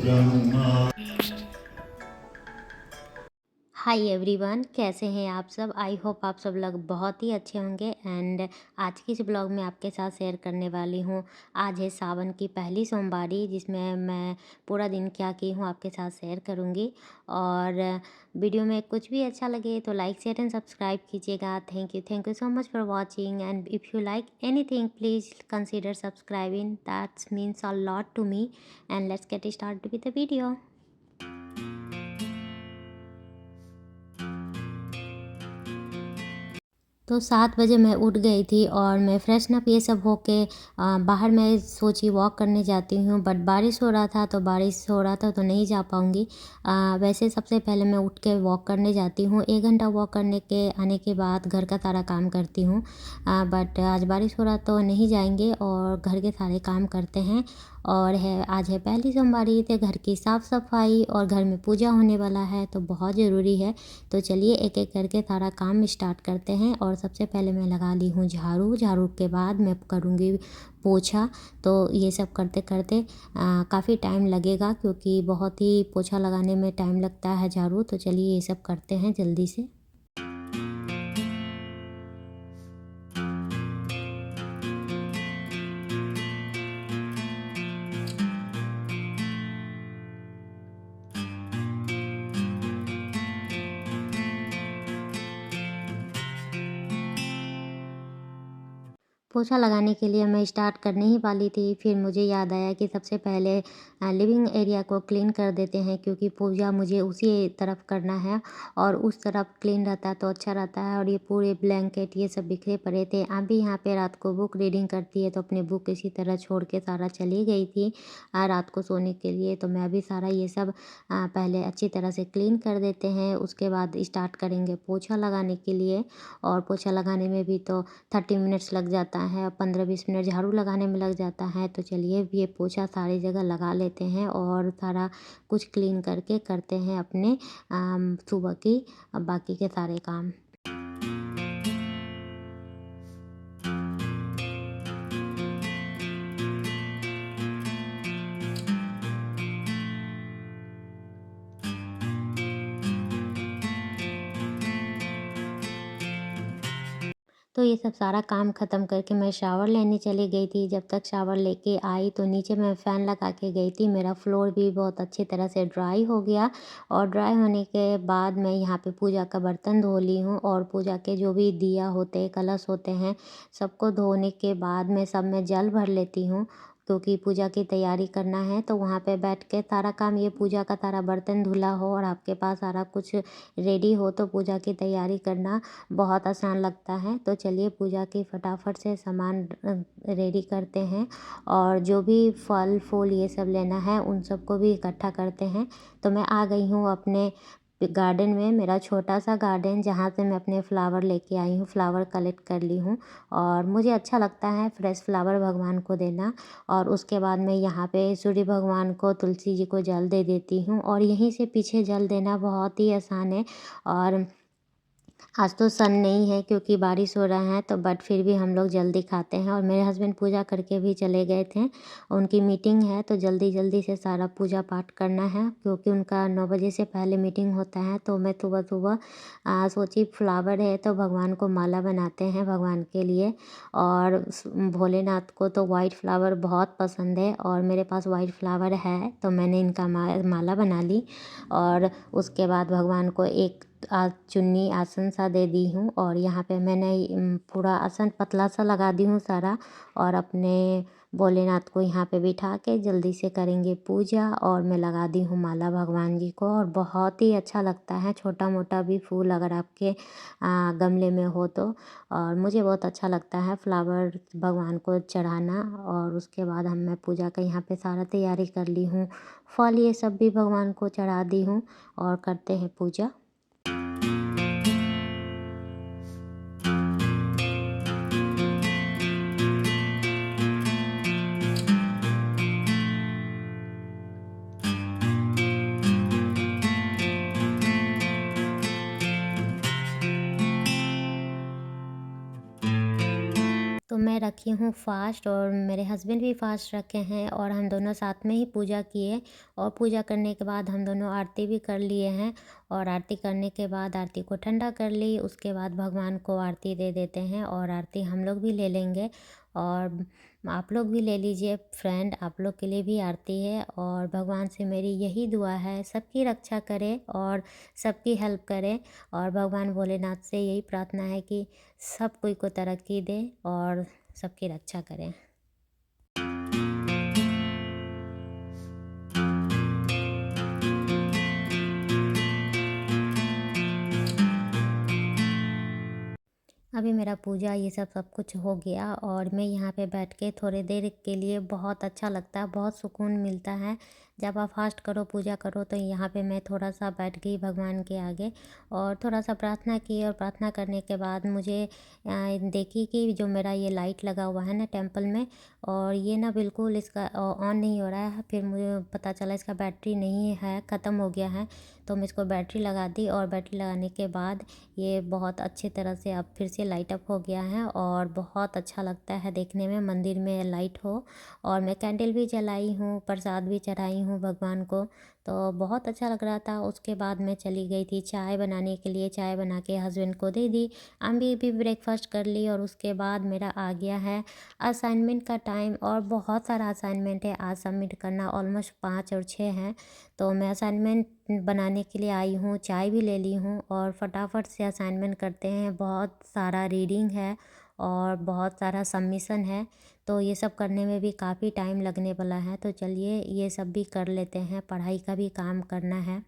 Brahma. Hi everyone, कैसे हैं आप सब। आई होप आप सब लोग बहुत ही अच्छे होंगे। एंड आज की इस ब्लॉग में आपके साथ शेयर करने वाली हूँ। आज है सावन की पहली सोमवारी, जिसमें मैं पूरा दिन क्या की हूँ आपके साथ शेयर करूँगी। और वीडियो में कुछ भी अच्छा लगे तो लाइक शेयर एंड सब्सक्राइब कीजिएगा। Thank you so much for watching. And if you like anything please consider subscribing, that's means a lot to me. And let's get start with the video. तो 7 बजे मैं उठ गई थी और मैं freshen up ये सब होके बाहर मैं सोची वॉक करने जाती हूँ, बट बारिश हो रहा था तो नहीं जा पाऊँगी। वैसे सबसे पहले मैं उठ के वॉक करने जाती हूँ। 1 घंटा वॉक करने के आने के बाद घर का सारा काम करती हूँ। बट आज बारिश हो रहा तो नहीं जाएंगे और घर के सारे काम करते हैं। और आज है पहली सोमवारी, तो घर की साफ़ सफाई और घर में पूजा होने वाला है, तो बहुत ज़रूरी है। तो चलिए एक एक करके सारा काम स्टार्ट करते हैं। और सबसे पहले मैं लगा ली हूँ झाड़ू। झाड़ू के बाद मैं करूँगी पोछा। तो ये सब करते करते काफ़ी टाइम लगेगा, क्योंकि बहुत ही पोछा लगाने में टाइम लगता है झाड़ू। तो चलिए ये सब करते हैं जल्दी से। पोछा लगाने के लिए मैं स्टार्ट करने ही वाली थी, फिर मुझे याद आया कि सबसे पहले लिविंग एरिया को क्लीन कर देते हैं, क्योंकि पूजा मुझे उसी तरफ करना है और उस तरफ क्लीन रहता है तो अच्छा रहता है। और ये पूरे ब्लैंकेट ये सब बिखरे पड़े थे। आप भी यहाँ पे रात को बुक रीडिंग करती है तो अपने बुक इसी तरह छोड़ के सारा चली गई थी रात को सोने के लिए। तो मैं अभी सारा ये सब पहले अच्छी तरह से क्लीन कर देते हैं, उसके बाद स्टार्ट करेंगे पोछा लगाने के लिए। और पोछा लगाने में भी तो 30 मिनट्स लग जाता है, 15-20 मिनट झाड़ू लगाने में लग जाता है। तो चलिए ये पोछा सारी जगह लगा लेते हैं और सारा कुछ क्लीन करके करते हैं अपने सुबह की बाकी के सारे काम। तो ये सब सारा काम ख़त्म करके मैं शावर लेने चली गई थी। जब तक शावर लेके आई तो नीचे मैं फ़ैन लगा के गई थी। मेरा फ्लोर भी बहुत अच्छी तरह से ड्राई हो गया। और ड्राई होने के बाद मैं यहाँ पे पूजा का बर्तन धो ली हूँ। और पूजा के जो भी दिया होते कलश होते हैं, सबको धोने के बाद मैं सब में जल भर लेती हूँ, क्योंकि पूजा की तैयारी करना है। तो वहाँ पे बैठ के सारा काम, ये पूजा का सारा बर्तन धुला हो और आपके पास सारा कुछ रेडी हो तो पूजा की तैयारी करना बहुत आसान लगता है। तो चलिए पूजा की फटाफट से सामान रेडी करते हैं। और जो भी फल फूल ये सब लेना है उन सबको भी इकट्ठा करते हैं। तो मैं आ गई हूँ अपने गार्डन में, मेरा छोटा सा गार्डन, जहाँ से मैं अपने फ्लावर लेके आई हूँ, फ्लावर कलेक्ट कर ली हूँ। और मुझे अच्छा लगता है फ्रेश फ्लावर भगवान को देना। और उसके बाद मैं यहाँ पे सूर्य भगवान को, तुलसी जी को जल दे देती हूँ। और यहीं से पीछे जल देना बहुत ही आसान है। और आज तो सन नहीं है क्योंकि बारिश हो रहा है, तो बट फिर भी हम लोग जल्दी खाते हैं। और मेरे हस्बैंड पूजा करके भी चले गए थे, उनकी मीटिंग है तो जल्दी जल्दी से सारा पूजा पाठ करना है, क्योंकि उनका 9 बजे से पहले मीटिंग होता है। तो मैं सुबह सुबह सोची फ्लावर है तो भगवान को माला बनाते हैं भगवान के लिए। और भोलेनाथ को तो वाइट फ्लावर बहुत पसंद है और मेरे पास वाइट फ्लावर है, तो मैंने इनका माला बना ली। और उसके बाद भगवान को एक चुन्नी आसन सा दे दी हूँ। और यहाँ पे मैंने पूरा आसन पतला सा लगा दी हूँ सारा। और अपने भोलेनाथ को यहाँ पे बिठा के जल्दी से करेंगे पूजा। और मैं लगा दी हूँ माला भगवान जी को। और बहुत ही अच्छा लगता है छोटा मोटा भी फूल अगर आपके गमले में हो तो। और मुझे बहुत अच्छा लगता है फ्लावर भगवान को चढ़ाना। और उसके बाद मैं पूजा का यहाँ पे सारा तैयारी कर ली हूँ, फल ये सब भी भगवान को चढ़ा दी हूँ और करते हैं पूजा। तो मैं रखी हूँ फ़ास्ट और मेरे हस्बैंड भी फ़ास्ट रखे हैं और हम दोनों साथ में ही पूजा किए। और पूजा करने के बाद हम दोनों आरती भी कर लिए हैं। और आरती करने के बाद आरती को ठंडा कर ली, उसके बाद भगवान को आरती दे देते हैं और आरती हम लोग भी ले लेंगे। और आप लोग भी ले लीजिए फ्रेंड, आप लोग के लिए भी आरती है। और भगवान से मेरी यही दुआ है, सबकी रक्षा करे और सबकी हेल्प करे। और भगवान भोलेनाथ से यही प्रार्थना है कि सब कोई को तरक्की दे और सबकी रक्षा करें। अभी मेरा पूजा ये सब कुछ हो गया और मैं यहाँ पे बैठ के थोड़ी देर के लिए बहुत अच्छा लगता है, बहुत सुकून मिलता है। जब आप फास्ट करो, पूजा करो, तो यहाँ पे मैं थोड़ा सा बैठ गई भगवान के आगे और थोड़ा सा प्रार्थना की। और प्रार्थना करने के बाद मुझे देखी कि जो मेरा ये लाइट लगा हुआ है ना टेम्पल में, और ये ना बिल्कुल इसका ऑन नहीं हो रहा है। फिर मुझे पता चला इसका बैटरी नहीं है, ख़त्म हो गया है। तो मैं इसको बैटरी लगा दी और बैटरी लगाने के बाद ये बहुत अच्छी तरह से अब फिर से लाइट अप हो गया है और बहुत अच्छा लगता है देखने में, मंदिर में लाइट हो। और मैं कैंडल भी जलाई हूँ, प्रसाद भी चढ़ाई हूँ भगवान को, तो बहुत अच्छा लग रहा था। उसके बाद मैं चली गई थी चाय बनाने के लिए, चाय बना के हस्बैंड को दे दी। अम्बी भी ब्रेकफास्ट कर ली और उसके बाद मेरा आ गया है असाइनमेंट का टाइम। और बहुत सारा असाइनमेंट है आज सबमिट करना, ऑलमोस्ट 5 और 6 हैं। तो मैं असाइनमेंट बनाने के लिए आई हूँ, चाय भी ले ली हूँ और फटाफट से असाइनमेंट करते हैं। बहुत सारा रीडिंग है और बहुत सारा सबमिशन है, तो ये सब करने में भी काफ़ी टाइम लगने वाला है। तो चलिए ये सब भी कर लेते हैं, पढ़ाई का भी काम करना है।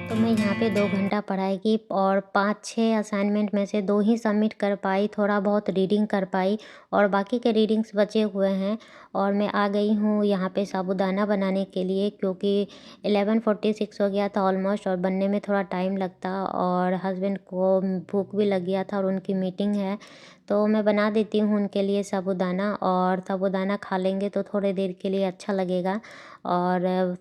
तो मैं यहाँ पे 2 घंटा पढ़ाई की और 5-6 असाइनमेंट में से 2 ही सबमिट कर पाई, थोड़ा बहुत रीडिंग कर पाई और बाकी के रीडिंग्स बचे हुए हैं। और मैं आ गई हूँ यहाँ पे साबूदाना बनाने के लिए, क्योंकि 11:46 हो गया था ऑलमोस्ट और बनने में थोड़ा टाइम लगता और हस्बैंड को भूख भी लग गया था और उनकी मीटिंग है। तो मैं बना देती हूँ उनके लिए साबूदाना, और साबूदाना खा लेंगे तो थोड़ी देर के लिए अच्छा लगेगा। और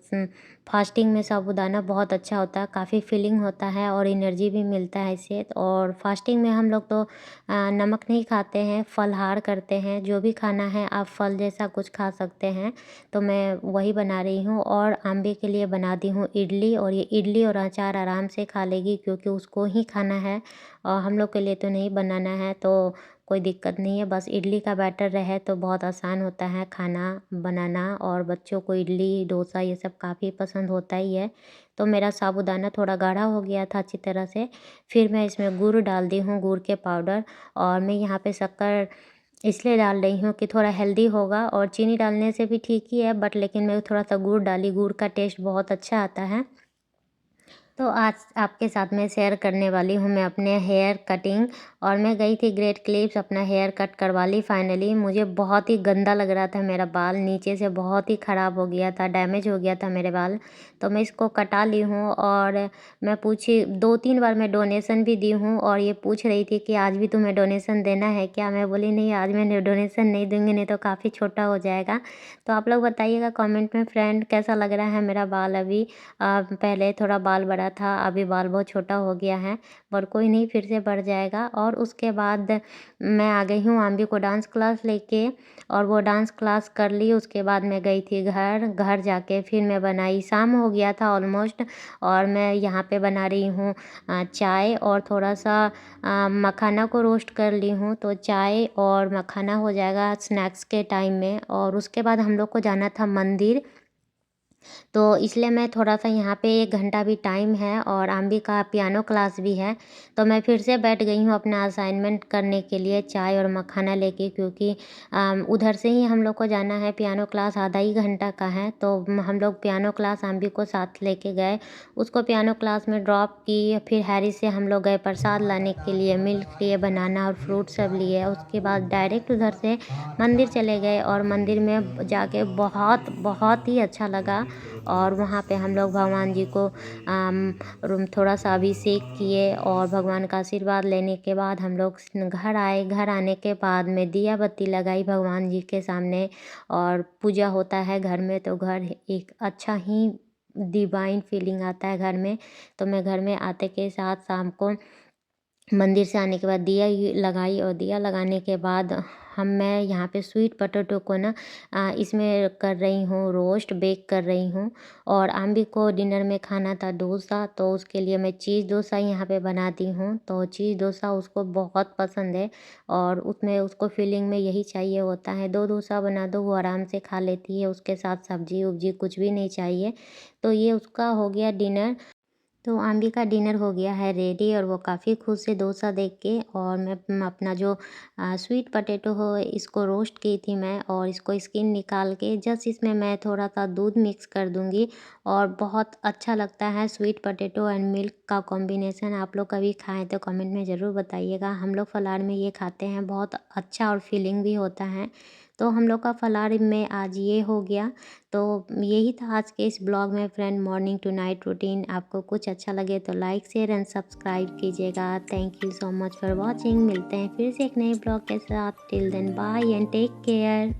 फास्टिंग में साबूदाना बहुत अच्छा होता है, काफ़ी फिलिंग होता है और एनर्जी भी मिलता है इससे। और फास्टिंग में हम लोग तो नमक नहीं खाते हैं, फलाहार करते हैं। जो भी खाना है आप फल जैसा कुछ खा सकते हैं। तो मैं वही बना रही हूँ और आंबे के लिए बना दी हूँ इडली, और ये इडली और अचार आराम से खा लेगी क्योंकि उसको ही खाना है और हम लोग के लिए तो नहीं बनाना है। तो कोई दिक्कत नहीं है, बस इडली का बैटर रहे तो बहुत आसान होता है खाना बनाना। और बच्चों को इडली डोसा ये सब काफ़ी पसंद होता ही है। तो मेरा साबूदाना थोड़ा गाढ़ा हो गया था अच्छी तरह से। फिर मैं इसमें गुड़ डाल दी हूँ, गुड़ के पाउडर। और मैं यहाँ पे शक्कर इसलिए डाल रही हूँ कि थोड़ा हेल्दी होगा, और चीनी डालने से भी ठीक ही है बट लेकिन मैं थोड़ा सा गुड़ डाली, गुड़ का टेस्ट बहुत अच्छा आता है। तो आज आपके साथ मैं शेयर करने वाली हूँ मैं अपने हेयर कटिंग। और मैं गई थी ग्रेट क्लिप्स, अपना हेयर कट करवा ली फाइनली। मुझे बहुत ही गंदा लग रहा था, मेरा बाल नीचे से बहुत ही ख़राब हो गया था, डैमेज हो गया था मेरे बाल। तो मैं इसको कटा ली हूँ और मैं पूछी 2-3 बार मैं डोनेशन भी दी हूँ। और ये पूछ रही थी कि आज भी तुम्हें डोनेशन देना है क्या? मैं बोली नहीं, आज मैं डोनेशन नहीं दूँगी, नहीं तो काफ़ी छोटा हो जाएगा। तो आप लोग बताइएगा कमेंट में फ्रेंड कैसा लग रहा है मेरा बाल अभी। पहले थोड़ा बाल बड़ा था, अभी बाल बहुत छोटा हो गया है, पर कोई नहीं, फिर से बढ़ जाएगा। और उसके बाद मैं आ गई हूँ आंबी को डांस क्लास लेके, और वो डांस क्लास कर ली। उसके बाद मैं गई थी घर जाके फिर मैं बनाई, शाम हो गया था ऑलमोस्ट। और मैं यहाँ पे बना रही हूँ चाय और थोड़ा सा मखाना को रोस्ट कर ली हूँ। तो चाय और मखाना हो जाएगा स्नैक्स के टाइम में। और उसके बाद हम लोग को जाना था मंदिर, तो इसलिए मैं थोड़ा-सा यहाँ पे 1 घंटा भी टाइम है और आंबी का पियानो क्लास भी है। तो मैं फिर से बैठ गई हूँ अपना असाइनमेंट करने के लिए चाय और मखाना लेके, क्योंकि उधर से ही हम लोग को जाना है। पियानो क्लास आधा ही घंटा का है, तो हम लोग पियानो क्लास आंबी को साथ लेके गए। उसको पियानो क्लास में ड्रॉप की, फिर हैरी से हम लोग गए प्रसाद लाने के लिए, मिल्क लिए, बनाना और फ्रूट सब लिए। उसके बाद डायरेक्ट उधर से मंदिर चले गए और मंदिर में जाके बहुत ही अच्छा लगा। और वहाँ पे हम लोग भगवान जी को थोड़ा सा अभिषेक किए और भगवान का आशीर्वाद लेने के बाद हम लोग घर आए। घर आने के बाद में दिया बत्ती लगाई भगवान जी के सामने और पूजा होता है घर में, तो घर एक अच्छा ही डिवाइन फीलिंग आता है घर में। तो मैं घर में आते के साथ शाम को मंदिर से आने के बाद दिया लगाई और दिया लगाने के बाद मैं यहाँ पे स्वीट पोटैटो को ना इसमें कर रही हूँ, रोस्ट बेक कर रही हूँ। और आम्बी को डिनर में खाना था डोसा, तो उसके लिए मैं चीज़ डोसा यहाँ पे बनाती हूँ। तो चीज़ डोसा उसको बहुत पसंद है और उसमें उसको फीलिंग में यही चाहिए होता है। 2 डोसा बना दो वो आराम से खा लेती है, उसके साथ सब्जी-वब्जी कुछ भी नहीं चाहिए। तो ये उसका हो गया डिनर। तो आंबी का डिनर हो गया है रेडी और वो काफ़ी खुश है डोसा देख के। और मैं अपना जो स्वीट पोटैटो हो इसको रोस्ट की थी मैं, और इसको स्किन निकाल के जस्ट इसमें मैं थोड़ा सा दूध मिक्स कर दूँगी और बहुत अच्छा लगता है स्वीट पोटैटो एंड मिल्क का कॉम्बिनेशन। आप लोग कभी खाएँ तो कमेंट में ज़रूर बताइएगा। हम लोग फलाहार में ये खाते हैं, बहुत अच्छा और फीलिंग भी होता है। तो हम लोग का फलाहार में आज ये हो गया। तो यही था आज के इस ब्लॉग में friend, morning to night routine. आपको कुछ अच्छा लगे तो लाइक शेयर एंड सब्सक्राइब कीजिएगा। Thank you so much for watching. मिलते हैं फिर से एक नए ब्लॉग के साथ। Till then bye and take care.